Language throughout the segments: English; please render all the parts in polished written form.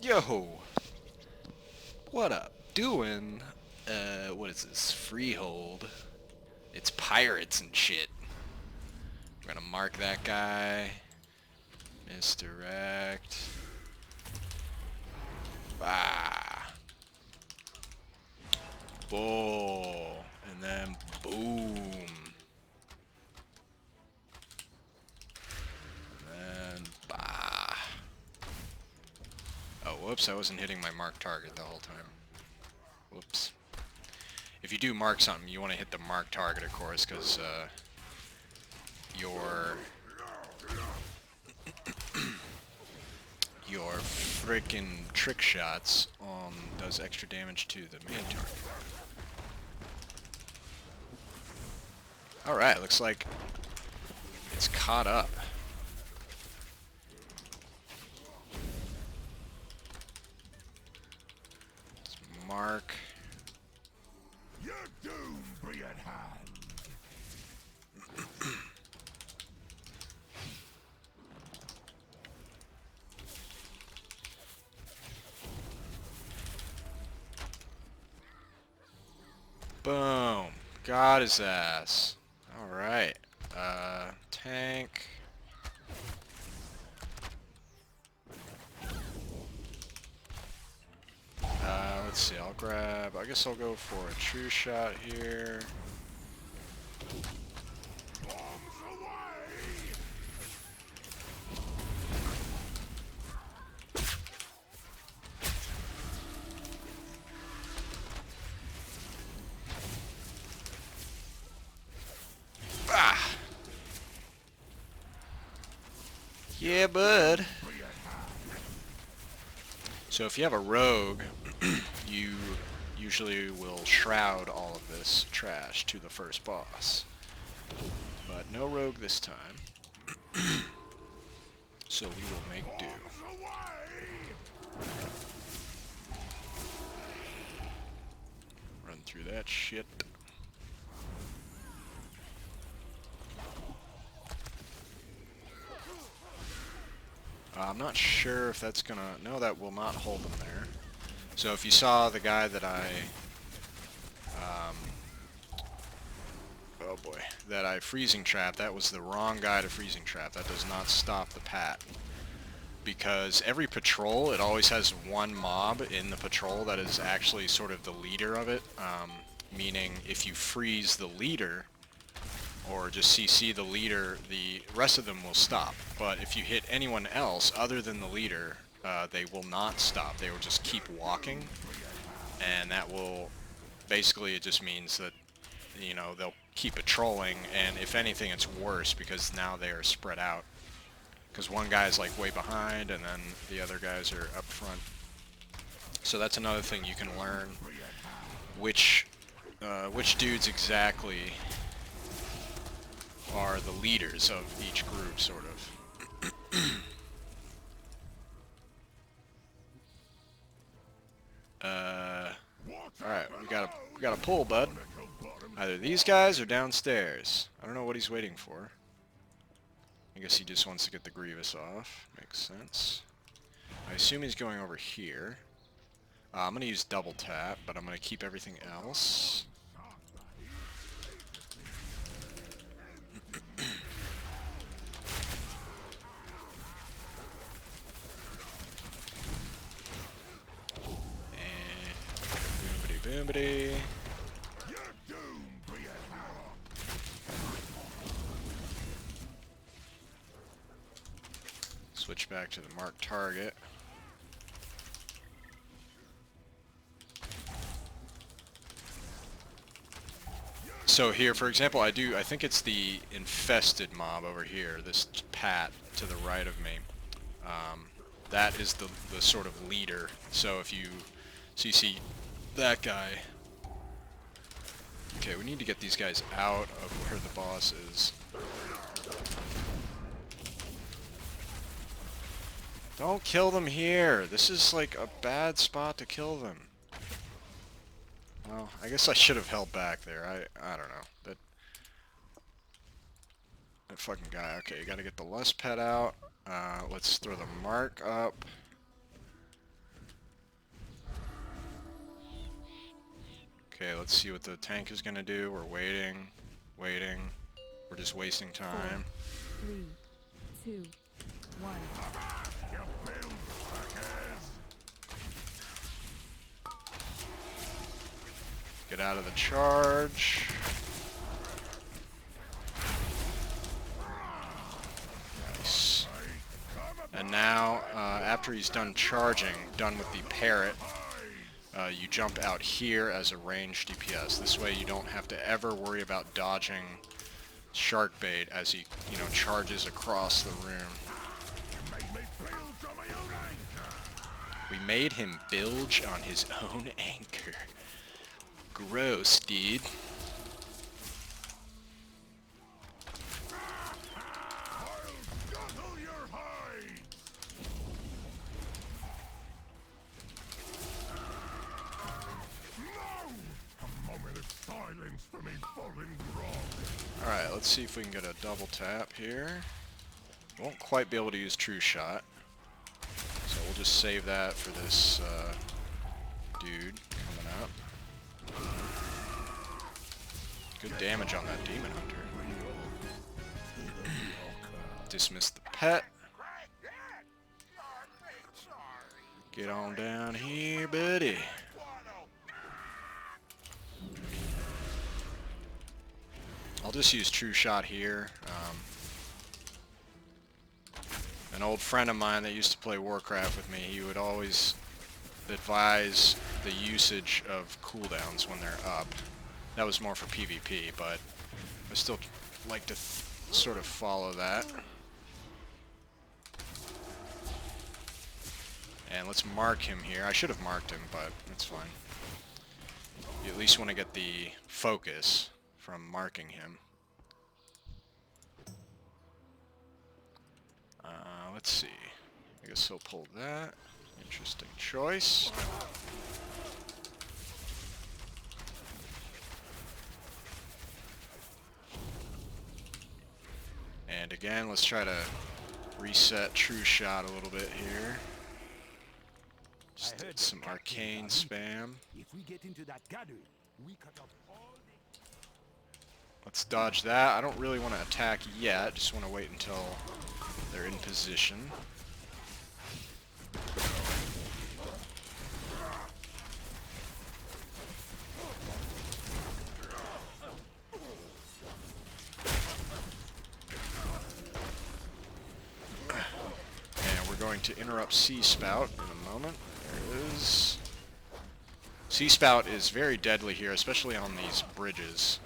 Yo, what up? Doing, what is this? Freehold. It's pirates and shit. We're gonna mark that guy. Misdirect. Ah. Bull. And then boom. And then bah. Oh, whoops, I wasn't hitting my mark target the whole time. Whoops. If you do mark something, you want to hit the mark target, of course, because, your frickin' trick shots does extra damage to the main target. Alright, looks like it's caught up. Let's mark. Your doom be at hand. Boom. Got his ass. Alright. Tank. Let's see, I guess I'll go for a true shot here. Bombs away! Ah! Yeah, bud. So if you have a rogue, you usually will shroud all of this trash to the first boss. But no rogue this time. So we will make do. Bombs away! Run through that shit. I'm not sure if that's gonna... No, that will not hold them there. So if you saw the guy that oh boy, that I freezing trap, that was the wrong guy to freezing trap. That does not stop the pat. Because every patrol, it always has one mob in the patrol that is actually sort of the leader of it. Meaning if you freeze the leader, or just CC the leader, the rest of them will stop. But if you hit anyone else other than the leader, they will not stop. They will just keep walking, and that will... Basically, it just means that, you know, they'll keep patrolling, and if anything, it's worse because now they are spread out. Because one guy's like way behind, and then the other guys are up front. So that's another thing you can learn, which dudes exactly are the leaders of each group, sort of. Alright, we got a pull, bud. Either these guys or downstairs. I don't know what he's waiting for. I guess he just wants to get the Grievous off. Makes sense. I assume he's going over here. I'm going to use double tap, but I'm going to keep everything else. And boomity boomity. Switch back to the marked target. So here, for example, I think it's the infested mob over here, this pat to the right of me. That is the sort of leader. So if you see that guy. Okay, we need to get these guys out of where the boss is. Don't kill them here. This is like a bad spot to kill them. Well, I guess I should have held back there. I don't know. That fucking guy. Okay, you gotta get the lust pet out. Let's throw the mark up. Okay, let's see what the tank is gonna do. We're waiting. We're just wasting time. 4, 3, 2, 1. You build suckers! Get out of the charge. Nice. And now, after he's done charging, done with the parrot, you jump out here as a ranged DPS. This way you don't have to ever worry about dodging shark bait as he, charges across the room. We made him bilge on his own anchor. Gross, dude. Alright, let's see if we can get a double tap here. Won't quite be able to use True Shot. So we'll just save that for this dude coming up. Good damage on that Demon Hunter. Dismiss the pet. Get on down here, buddy. I'll just use True Shot here. An old friend of mine that used to play Warcraft with me, he would always advise the usage of cooldowns when they're up. That was more for PvP, but I still like to sort of follow that. And let's mark him here. I should have marked him, but it's fine. You at least want to get the focus from marking him. Let's see. I guess he'll pull that. Interesting choice. And again, let's try to reset True Shot a little bit here. Just did some arcane spam. If we get into that gathering, we cut off all the... Let's dodge that. I don't really want to attack yet. Just want to wait until they're in position. And we're going to interrupt Sea Spout in a moment. There it is. Sea Spout is very deadly here, especially on these bridges.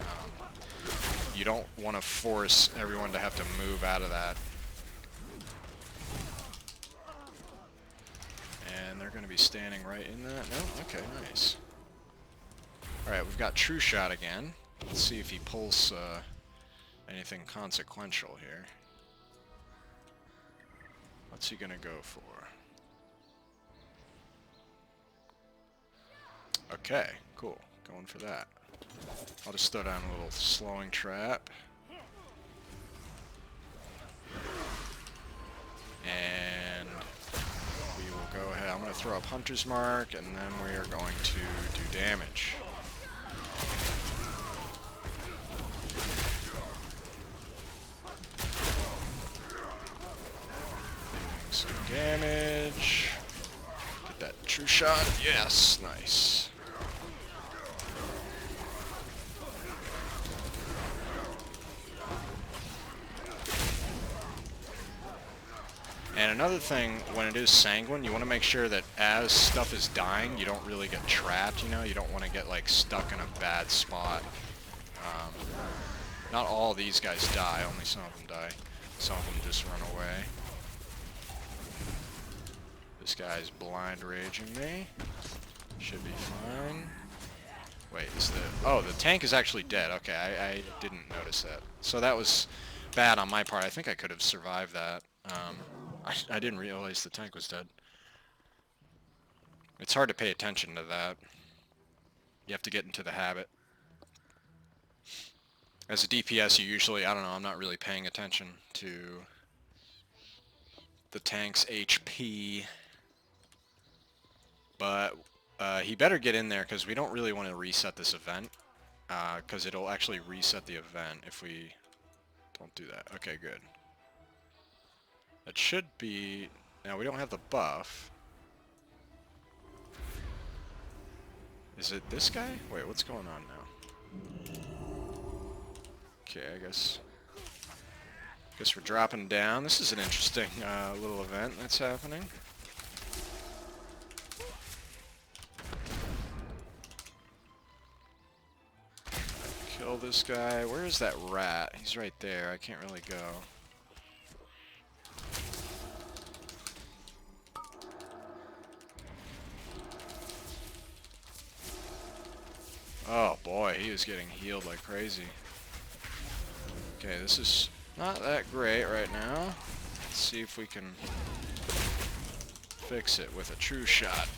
You don't want to force everyone to have to move out of that. And they're going to be standing right in that. No? Okay, nice. Alright, we've got True Shot again. Let's see if he pulls anything consequential here. What's he going to go for? Okay, cool. Going for that. I'll just throw down a little slowing trap. And we will go ahead. I'm going to throw up Hunter's Mark, and then we are going to do damage. Doing some damage. Get that True Shot. Yes, nice. And another thing, when it is Sanguine, you want to make sure that as stuff is dying, you don't really get trapped, You don't want to get, like, stuck in a bad spot. Not all these guys die, only some of them die. Some of them just run away. This guy's blind raging me. Should be fine. Wait, oh, the tank is actually dead. Okay, I didn't notice that. So that was bad on my part. I think I could have survived that. I didn't realize the tank was dead. It's hard to pay attention to that. You have to get into the habit. As a DPS, you usually, I don't know, I'm not really paying attention to the tank's HP. But He better get in there because we don't really want to reset this event. Because it'll actually reset the event if we don't do that. Okay, good. That should be... Now, we don't have the buff. Is it this guy? Wait, what's going on now? Okay, I guess we're dropping down. This is an interesting little event that's happening. Kill this guy. Where is that rat? He's right there. I can't really go. Oh boy, he is getting healed like crazy. Okay, this is not that great right now. Let's see if we can fix it with a true shot.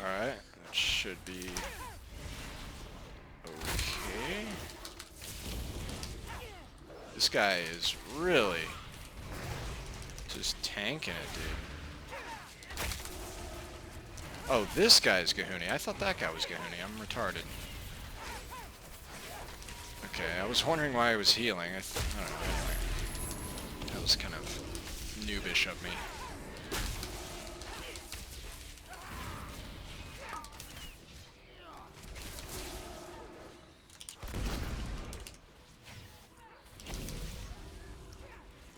Alright, that should be okay. This guy is really just tanking it, dude. Oh, this guy's Gahuni. I thought that guy was Gahuni. I'm retarded. Okay, I was wondering why I was healing. I don't know, anyway. That was kind of noobish of me.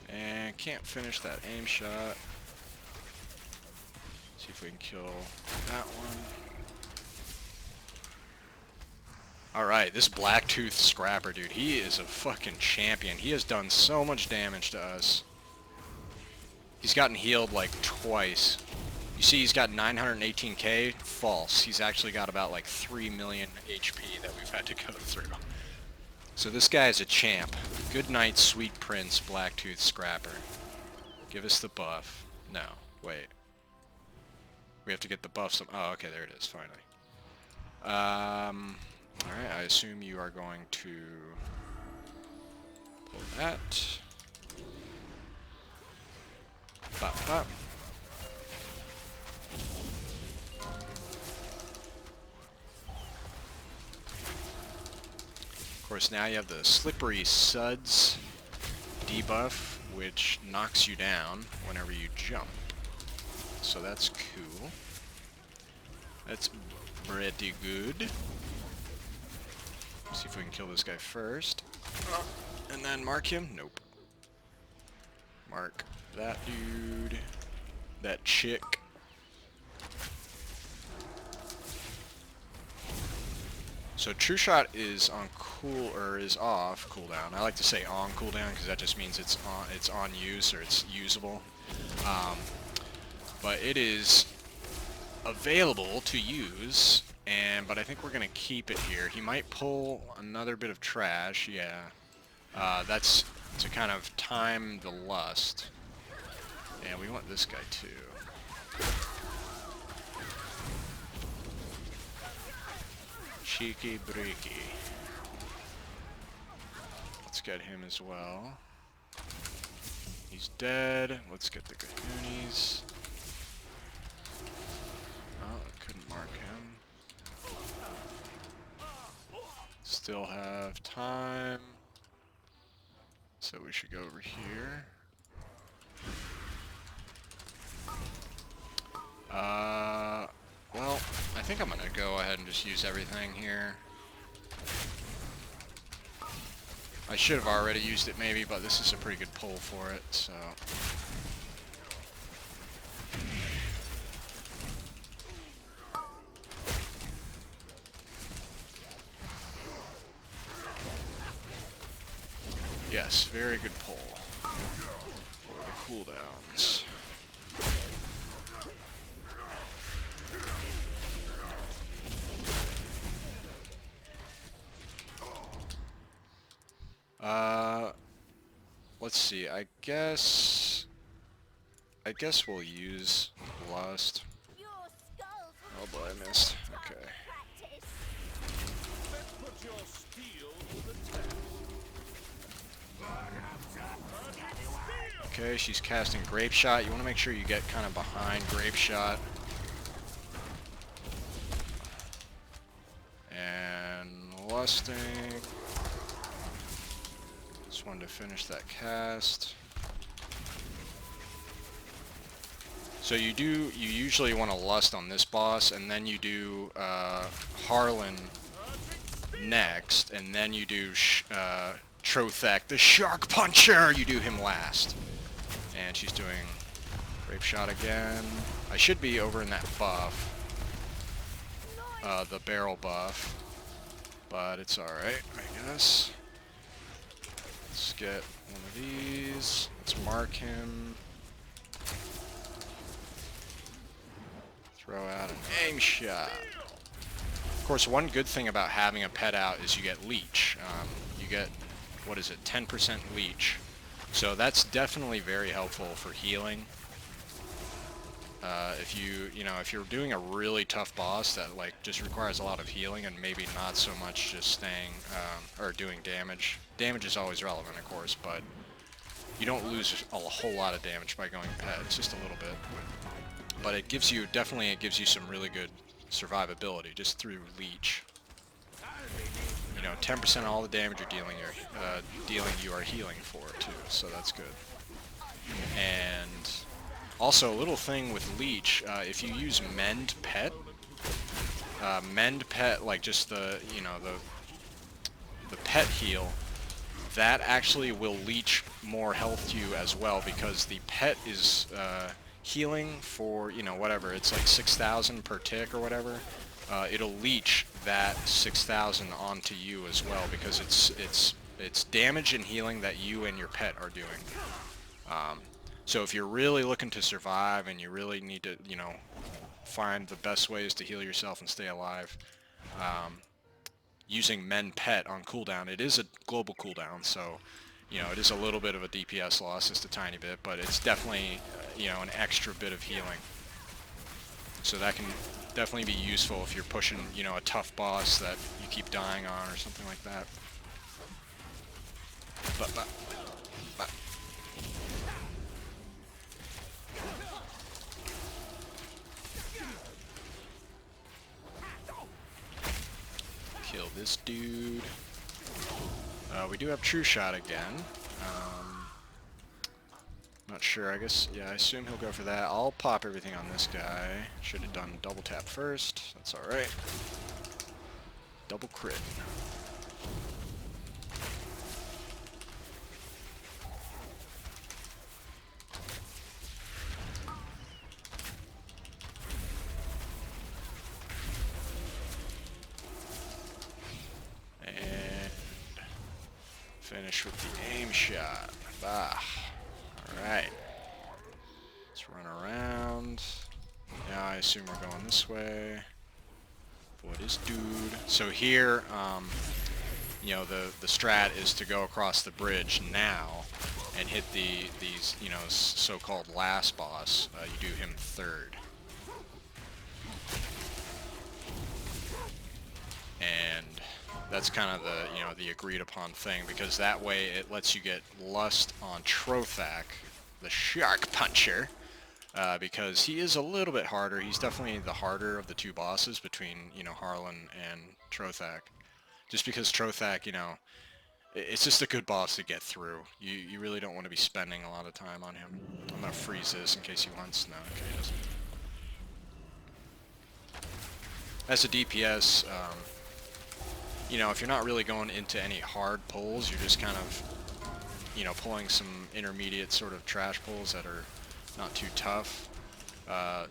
And can't finish that aim shot. See if we can kill that one. Alright, this Blacktooth Scrapper, dude, he is a fucking champion. He has done so much damage to us. He's gotten healed like twice. You see he's got 918k? False. He's actually got about like 3 million HP that we've had to go through. So this guy is a champ. Good night, sweet prince, Blacktooth Scrapper. Give us the buff. No, wait. We have to get the buff some... Oh, okay, there it is, finally. Alright, I assume you are going to pull that. Bop, bop. Of course, now you have the Slippery Suds debuff, which knocks you down whenever you jump. So that's cool. That's pretty good. See if we can kill this guy first. And then mark him? Nope. Mark that dude. That chick. So True Shot is on is off cooldown. I like to say on cooldown because that just means it's on use or it's usable. But it is available to use, but I think we're gonna keep it here. He might pull another bit of trash, yeah. That's to kind of time the lust. And we want this guy too. Cheeky breaky. Let's get him as well. He's dead. Let's get the Goonies. Oh, I couldn't mark him. Still have time. So we should go over here. Well, I think I'm gonna go ahead and just use everything here. I should have already used it maybe, but this is a pretty good pull for it, so... Yes, very good pull for the cooldowns. Let's see, I guess we'll use Lust. Oh boy, I missed. Okay. Okay, she's casting Grape Shot. You want to make sure you get kind of behind Grape Shot. And lusting. Just wanted to finish that cast. So you usually want to lust on this boss, and then you do Harlan next, and then you do Trothek, the Shark Puncher. You do him last. And she's doing Grape Shot again. I should be over in that buff. The barrel buff. But it's alright, I guess. Let's get one of these. Let's mark him. Throw out an aim shot. Of course, one good thing about having a pet out is you get leech. You get, what is it, 10% leech. So that's definitely very helpful for healing. If you're doing a really tough boss that like just requires a lot of healing and maybe not so much just staying or doing damage. Damage is always relevant, of course, but you don't lose a whole lot of damage by going pet. It's just a little bit. But it gives you gives you some really good survivability just through leech. 10% of all the damage you're dealing, you are healing for too, so that's good. And also, a little thing with leech, if you use mend pet, like just the pet heal, that actually will leech more health to you as well, because the pet is healing for, whatever, it's like 6,000 per tick or whatever. It'll leech that 6,000 onto you as well, because it's damage and healing that you and your pet are doing. So if you're really looking to survive and you really need to, find the best ways to heal yourself and stay alive, using Mend Pet on cooldown, it is a global cooldown, so, it is a little bit of a DPS loss, just a tiny bit, but it's definitely, an extra bit of healing. So that can definitely be useful if you're pushing, a tough boss that you keep dying on or something like that. But. Kill this dude. We do have True Shot again. Not sure, I guess, yeah, I assume he'll go for that. I'll pop everything on this guy. Should have done double tap first. That's alright. Double crit. And finish with the aim shot. Bah. Alright. Let's run around. Now I assume we're going this way. What is dude? So here, the strat is to go across the bridge now and hit these, so-called last boss. You do him third. And that's kind of the agreed upon thing, because that way it lets you get lust on Trothek, the Shark Puncher, because he is a little bit harder. He's definitely the harder of the two bosses between, Harlan and Trothek. Just because Trothek, it's just a good boss to get through. You really don't want to be spending a lot of time on him. I'm going to freeze this in case he wants. No, okay, he doesn't. As a DPS, if you're not really going into any hard pulls, you're just kind of, pulling some intermediate sort of trash pulls that are not too tough.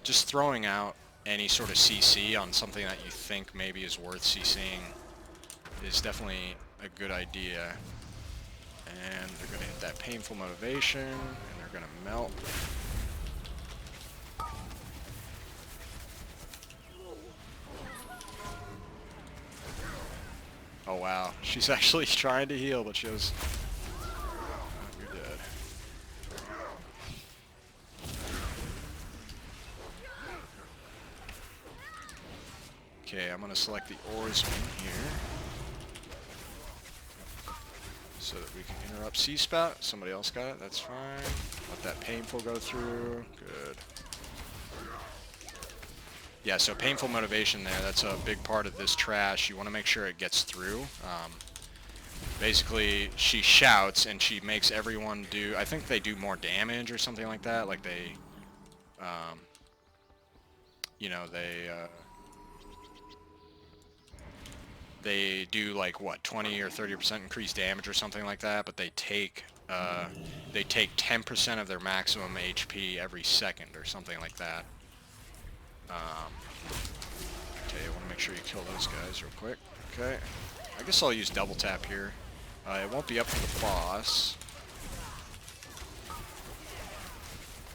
Just throwing out any sort of CC on something that you think maybe is worth CCing is definitely a good idea. And they're going to hit that painful motivation, and they're going to melt. Oh wow, she's actually trying to heal, but she was... You're dead. Okay, I'm gonna select the oarsman here. so that we can interrupt C-Spout. Somebody else got it, that's fine. Let that painful go through, good. Yeah, so painful motivation there, that's a big part of this trash. You want to make sure it gets through. Basically, she shouts and she makes everyone do, I think they do more damage or something like that, like they, you know, they do like what 20 or 30% increased damage or something like that, but they take 10% of their maximum HP every second or something like that. Okay, I want to make sure you kill those guys real quick. Okay, I guess I'll use double tap here. It won't be up to the boss,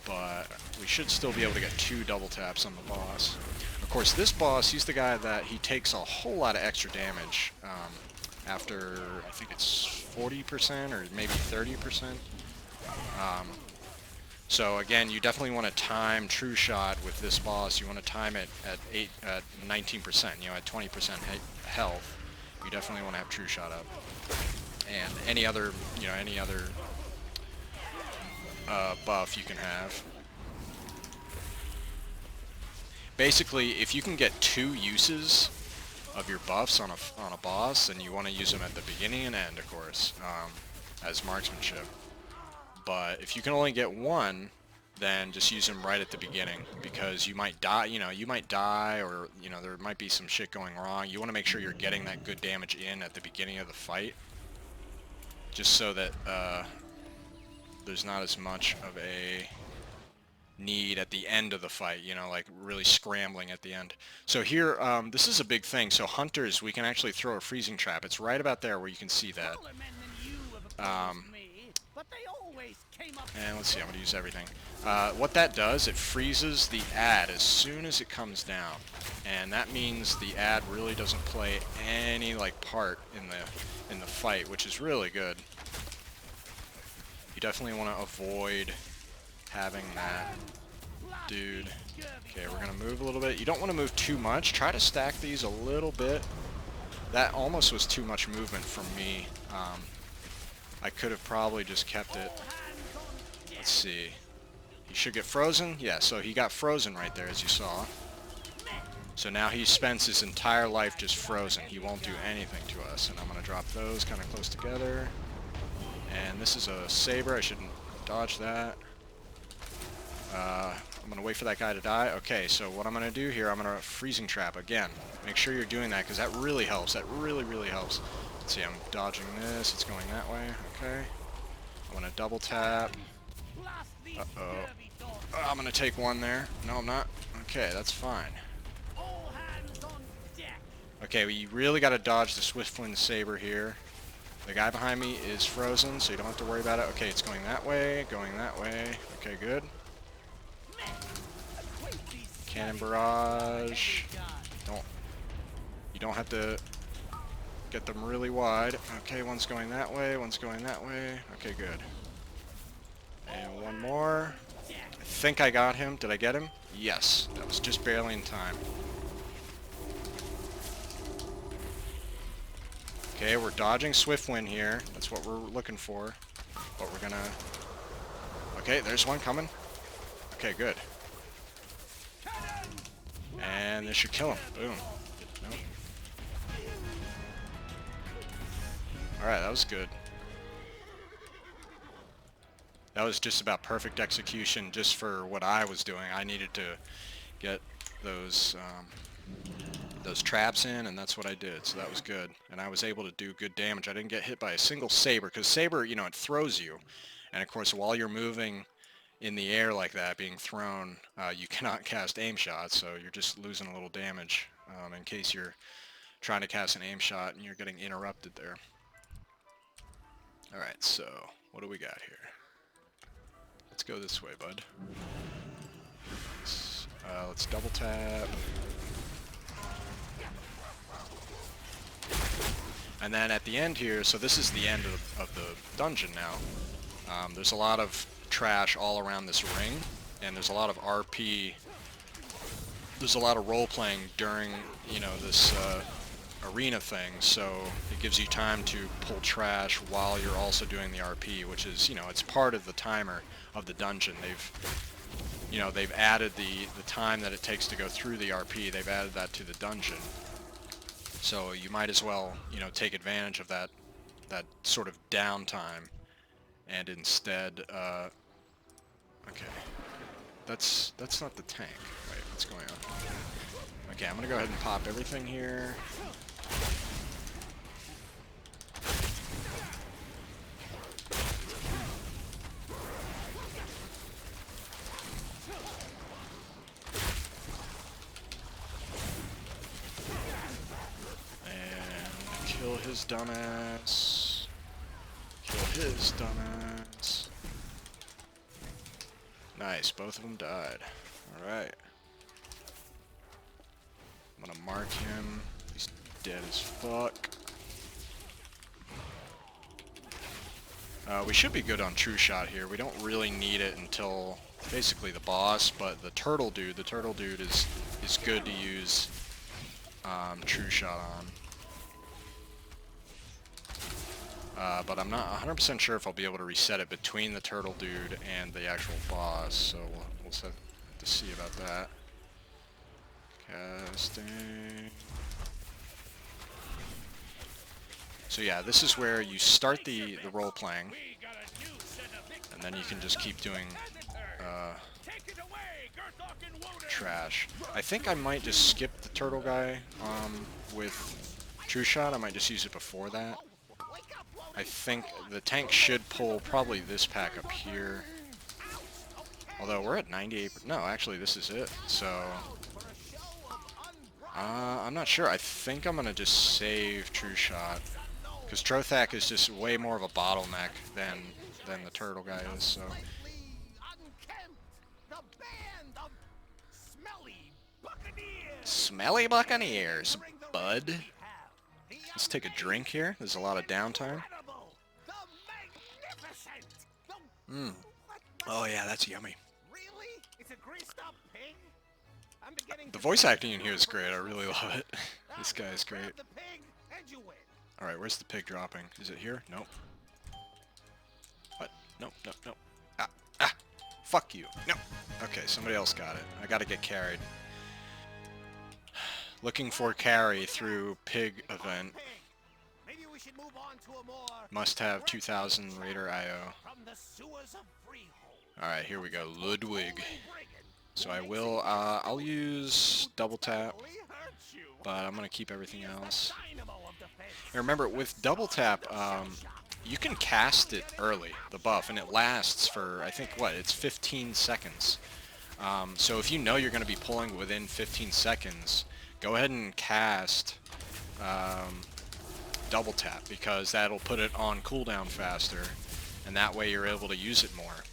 but we should still be able to get 2 double taps on the boss. Of course, this boss, he's the guy that he takes a whole lot of extra damage after, I think it's 40% or maybe 30%. So again, you definitely want to time True Shot with this boss. You want to time it at 19%, you know, at 20% health. You definitely want to have True Shot up. And any other, you know, any other buff you can have. Basically, if you can get 2 uses of your buffs on a boss, then you want to use them at the beginning and end, of course, as marksmanship. But if you can only get 1, then just use them right at the beginning, because you might die, you know, or, you know, there might be some shit going wrong. You want to make sure you're getting that good damage in at the beginning of the fight, just so that there's not as much of a need at the end of the fight, you know, like really scrambling at the end. So here, this is a big thing. So hunters, we can actually throw a freezing trap. It's right about there where you can see that. And let's see, I'm going to use everything. What that does, it freezes the ad as soon as it comes down. And that means the ad really doesn't play any like part in the fight, which is really good. You definitely want to avoid having that dude. Okay, we're going to move a little bit. You don't want to move too much. Try to stack these a little bit. That almost was too much movement from me. I could have probably just kept it. Let's see. He should get frozen. Yeah, so he got frozen right there, as you saw. So now he spends his entire life just frozen. He won't do anything to us. And I'm going to drop those kind of close together. And this is a saber. I shouldn't dodge that. I'm going to wait for that guy to die. Okay, so what I'm going to do here, I'm going to freezing trap again. Make sure you're doing that, because that really helps. That really, really helps. Let's see, I'm dodging this. It's going that way. Okay. I'm going to double tap. Uh-oh. Oh, I'm going to take 1 there. No, I'm not. Okay, that's fine. Okay, we really got to dodge the Swiftwind Saber here. The guy behind me is frozen, so you don't have to worry about it. Okay, it's going that way, going that way. Okay, good. Cannon barrage. You don't have to get them really wide. Okay, one's going that way, one's going that way. Okay, good. And 1 more. I think I got him. Did I get him? Yes. That was just barely in time. Okay, we're dodging Swiftwind here. That's what we're looking for. But we're gonna... Okay, there's one coming. Okay, good. And this should kill him. Boom. Nope. Alright, that was good. That was just about perfect execution just for what I was doing. I needed to get those traps in, and that's what I did, so that was good. And I was able to do good damage. I didn't get hit by a single saber, because saber, you know, it throws you. And of course, while you're moving in the air like that, being thrown, you cannot cast aim shots, so you're just losing a little damage in case you're trying to cast an aim shot and you're getting interrupted there. Alright, so what do we got here? Let's go this way, bud. Let's double tap. And then at the end here, so this is the end of the dungeon now. There's a lot of trash all around this ring, and there's a lot of RP. There's a lot of role-playing during, you know, this arena thing, so it gives you time to pull trash while you're also doing the RP, which is, you know, it's part of the timer of the dungeon. They've added the time that it takes to go through the RP. They've added that to the dungeon, so you might as well, you know, take advantage of that sort of downtime, and instead, okay, that's not the tank. Wait, what's going on? Okay, I'm gonna go ahead and pop everything here. And kill his dumbass. Kill his dumbass. Nice, both of them died. Alright. I'm gonna mark him. He's dead as fuck. We should be good on True Shot here. We don't really need it until basically the boss, but the turtle dude is good to use True Shot on. But I'm not 100% sure if I'll be able to reset it between the turtle dude and the actual boss, so we'll have to see about that. Casting. So yeah, this is where you start the role playing, and then you can just keep doing trash. I think I might just skip the turtle guy with True Shot. I might just use it before that. I think the tank should pull probably this pack up here. Although we're at 98. No, actually this is it. So I'm not sure. I think I'm gonna just save True Shot, because Trothak is just way more of a bottleneck than the turtle guy is. So. Smelly Buccaneers, bud. Let's take a drink here. There's a lot of downtime. Oh yeah, that's yummy. The voice acting in here is great. I really love it. This guy is great. Alright, where's the pig dropping? Is it here? Nope. What? Nope, nope, nope. Ah! Fuck you. No! Okay, somebody else got it. I gotta get carried. Looking for carry through pig event. Must have 2000 Raider IO. Alright, here we go. Ludwig. So I'll use double tap, but I'm gonna keep everything else. And remember, with double tap, you can cast it early, the buff, and it lasts for, I think, what, it's 15 seconds. So if you know you're gonna be pulling within 15 seconds, go ahead and cast double tap, because that'll put it on cooldown faster, and that way you're able to use it more.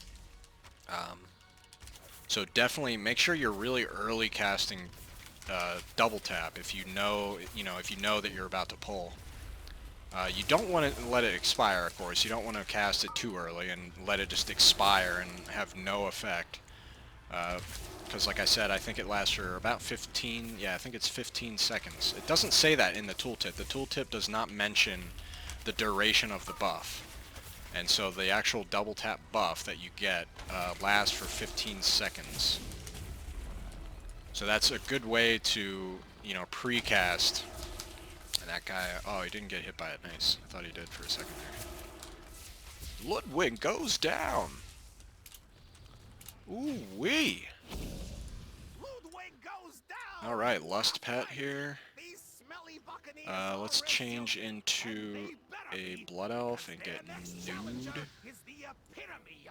So definitely make sure you're really early casting double tap if you know that you're about to pull. You don't want to let it expire, of course. You don't want to cast it too early and let it just expire and have no effect. Because like I said, I think it lasts for about 15, yeah, I think it's 15 seconds. It doesn't say that in the tooltip. The tooltip does not mention the duration of the buff. And so the actual double tap buff that you get lasts for 15 seconds. So that's a good way to, you know, pre-cast. And that guy, oh, he didn't get hit by it. Nice. I thought he did for a second there. Ludwig goes down. Ooh-wee. Alright, Lust Pet here. Let's change into a Blood Elf and get nude.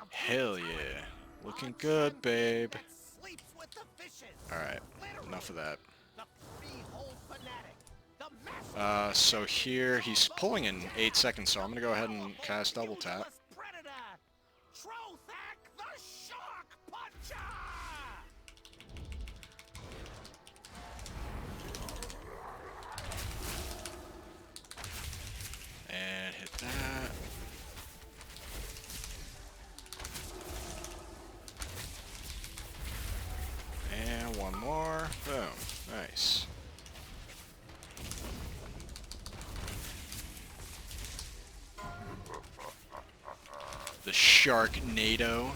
Hell yeah. Looking good, babe. Alright, enough of that. So here, he's pulling in 8 seconds, so I'm gonna go ahead and cast double tap. And hit that. And one more. Boom. Nice. The Sharknado.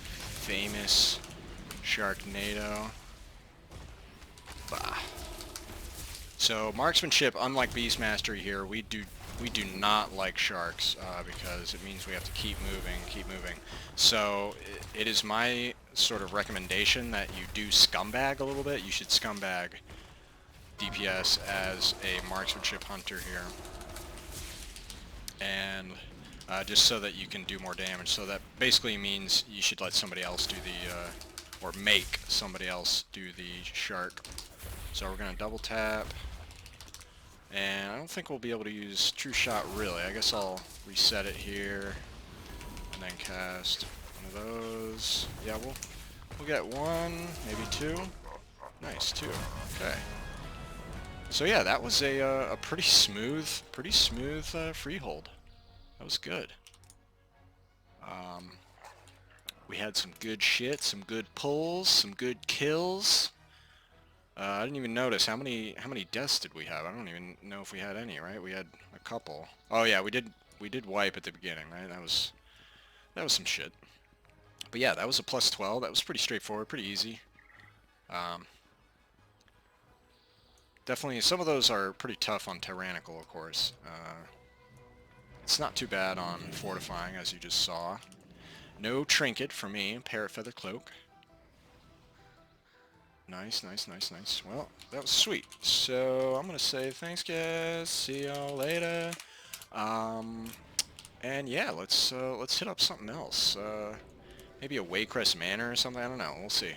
Famous Sharknado. Bah. So Marksmanship, unlike Beast Mastery here, we do not like sharks because it means we have to keep moving. So it is my sort of recommendation that you do scumbag a little bit. You should scumbag DPS as a Marksmanship hunter here. And just so that you can do more damage. So that basically means you should let somebody else do the, or make somebody else do the shark. So we're going to double tap. And I don't think we'll be able to use True Shot really. I guess I'll reset it here and then cast one of those. Yeah, we'll get one, maybe two. Nice, two. Okay. So yeah, that was a pretty smooth Freehold. That was good. We had some good shit, some good pulls, some good kills. I didn't even notice how many deaths did we have. I don't even know if we had any, right? We had a couple. Oh yeah, we did wipe at the beginning, right? That was some shit. But yeah, that was a plus 12. That was pretty straightforward, pretty easy. Definitely, some of those are pretty tough on Tyrannical, of course. It's not too bad on Fortifying, as you just saw. No trinket for me, Parrot Feather Cloak. Nice. Well, that was sweet. So I'm gonna say thanks, guys. See y'all later. And yeah, let's hit up something else. Maybe a Waycrest Manor or something. I don't know. We'll see.